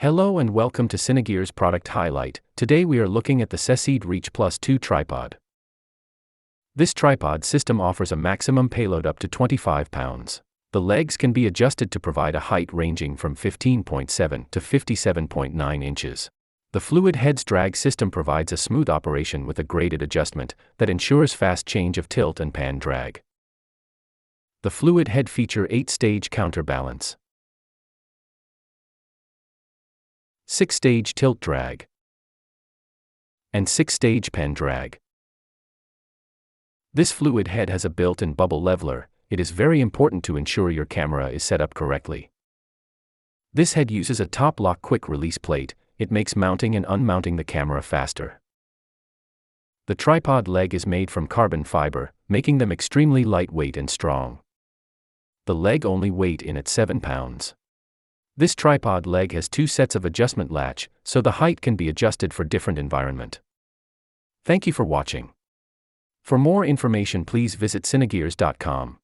Hello and welcome to Cinegear's product highlight. Today we are looking at the Cecid Reach Plus 2 tripod. This tripod system offers a maximum payload up to 25 pounds. The legs can be adjusted to provide a height ranging from 15.7 to 57.9 inches. The fluid heads drag system provides a smooth operation with a graded adjustment that ensures fast change of tilt and pan drag. The fluid head feature 8-stage counterbalance, 6-stage tilt drag, and 6-stage pan drag. This fluid head has a built-in bubble leveler. It is very important to ensure your camera is set up correctly. This head uses a top-lock quick-release plate. It makes mounting and unmounting the camera faster. The tripod leg is made from carbon fiber, making them extremely lightweight and strong. The leg only weighs in at 7 pounds. This tripod leg has 2 sets of adjustment latch, so the height can be adjusted for different environment. Thank you for watching. For more information please visit cinegears.com.